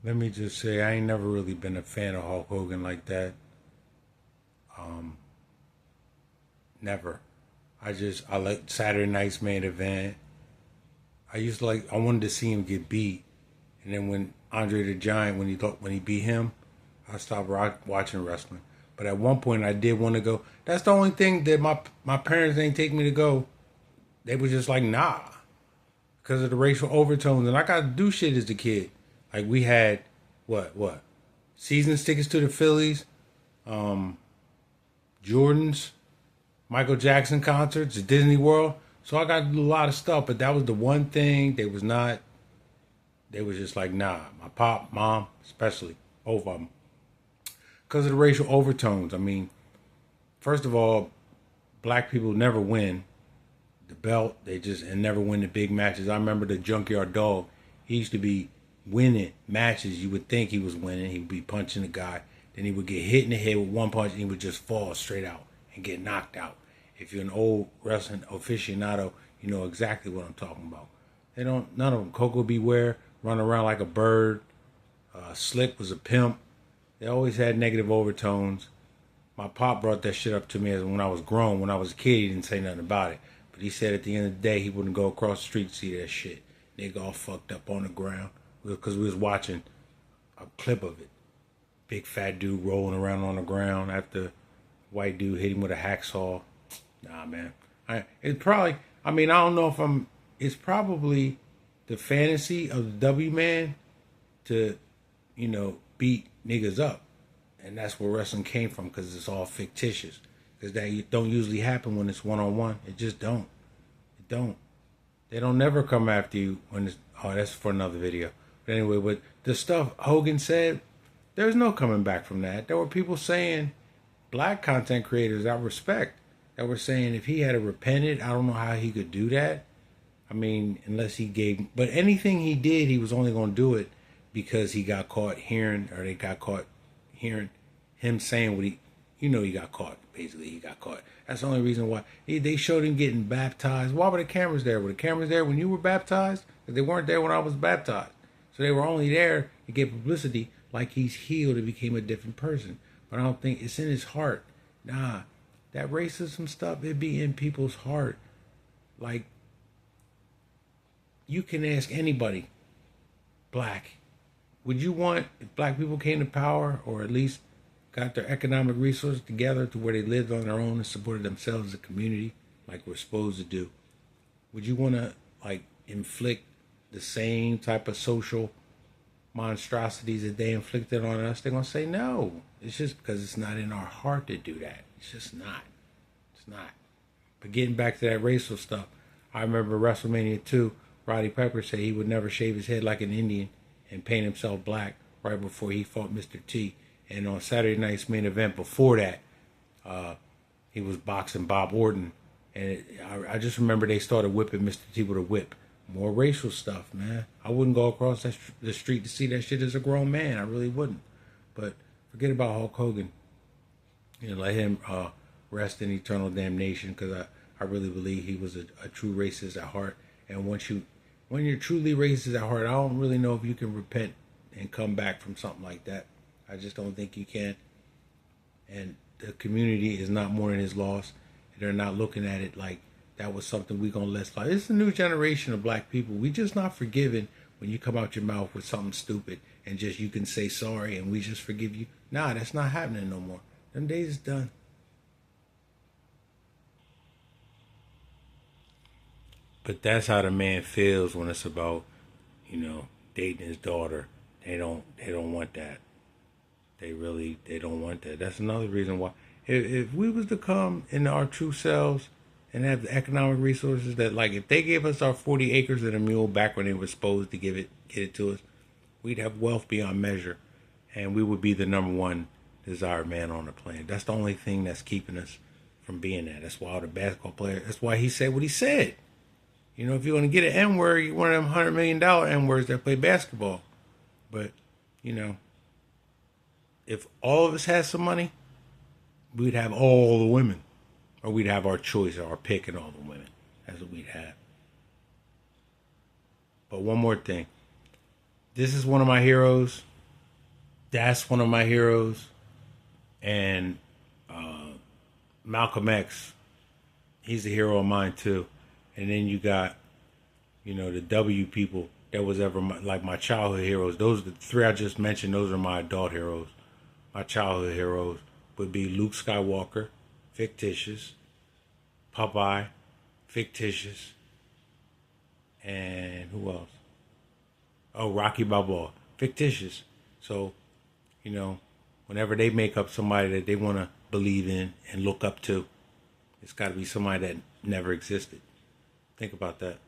Let me just say, I ain't never really been a fan of Hulk Hogan like that. Never. I like Saturday night's main event. I wanted to see him get beat, and then when Andre the Giant, when he beat him, I stopped watching wrestling. But at one point, I did want to go. That's the only thing that my parents didn't take me to go. They were just like, nah, because of the racial overtones, and I got to do shit as a kid. Like we had what season tickets to the Phillies, Jordans, Michael Jackson concerts at Disney World. So I got to do a lot of stuff, but that was the one thing they was not. They was just like, nah. My pop, mom, especially both of them, because of the racial overtones. I mean, first of all, black people never win the belt. They just and never win the big matches. I remember the Junkyard Dog. He used to be winning matches. You would think he was winning. He'd be punching the guy. Then he would get hit in the head with one punch and he would just fall straight out and get knocked out. If you're an old wrestling aficionado, you know exactly what I'm talking about. They don't. None of them. Coco Beware run around like a bird. Slick was a pimp. They always had negative overtones. My pop brought that shit up to me as when I was grown. When I was a kid, he didn't say nothing about it. But he said at the end of the day, he wouldn't go across the street to see that shit. Nigga all fucked up on the ground because we was watching a clip of it. Big fat dude rolling around on the ground after white dude hit him with a hacksaw. Nah, man. It probably. I mean, I don't know if I'm. It's probably the fantasy of the W man to, beat niggas up, and that's where wrestling came from because it's all fictitious. Because that don't usually happen when it's 1-on-1. It just don't. It don't. They don't never come after you when it's. Oh, that's for another video. But anyway, but the stuff Hogan said, there's no coming back from that. There were people saying, black content creators I respect, that were saying if he had repented, I don't know how he could do that. I mean, unless he gave, but anything he did, he was only going to do it because he got caught hearing, or they got caught hearing him saying what he got caught. Basically, he got caught. That's the only reason why they showed him getting baptized. Why were the cameras there? Were the cameras there when you were baptized? Because they weren't there when I was baptized. So they were only there to get publicity, like he's healed and became a different person. But I don't think it's in his heart. Nah, that racism stuff, it be in people's heart. Like, you can ask anybody, black, would you want if black people came to power, or at least got their economic resources together to where they lived on their own and supported themselves as a community like we're supposed to do? Would you want to like inflict the same type of social monstrosities that they inflicted on us? They're gonna say no. It's just because it's not in our heart to do that. It's just not. It's not. But getting back to that racial stuff, I remember WrestleMania 2, Roddy Piper said he would never shave his head like an Indian and paint himself black right before he fought Mr. T. And on Saturday night's main event before that, he was boxing Bob Orton. And I just remember they started whipping Mr. T with a whip. More racial stuff, man. I wouldn't go across the street to see that shit as a grown man. I really wouldn't. But forget about Hulk Hogan. Let him rest in eternal damnation, because I really believe he was a true racist at heart. And when you're truly racist at heart, I don't really know if you can repent and come back from something like that. I just don't think you can. And the community is not mourning his loss. They're not looking at it like that was something we gonna let slide. It's a new generation of black people. We just not forgiven when you come out your mouth with something stupid and just you can say sorry and we just forgive you. Nah, that's not happening no more. Them days is done. But that's how the man feels when it's about, dating his daughter. They don't want that. They don't want that. That's another reason why. If we was to come into our true selves and have the economic resources that, like, if they gave us our 40 acres and a mule back when they were supposed to get it to us, we'd have wealth beyond measure, and we would be the number one desired man on the planet. That's the only thing that's keeping us from being that. That's why all the basketball players. That's why he said what he said. If you want to get an N word, you're one of them $100 million N words that play basketball. But, you know, if all of us had some money, we'd have all the women. Or we'd have our choice, or our pick, and all the women. That's what we'd have. But one more thing. This is one of my heroes. That's one of my heroes. And Malcolm X, he's a hero of mine too. And then you got, the W people that was ever like my childhood heroes. Those the three I just mentioned. Those are my adult heroes. My childhood heroes would be Luke Skywalker, fictitious, Popeye, fictitious, and who else? Oh, Rocky Balboa, fictitious. So, you know, whenever they make up somebody that they want to believe in and look up to, it's got to be somebody that never existed. Think about that.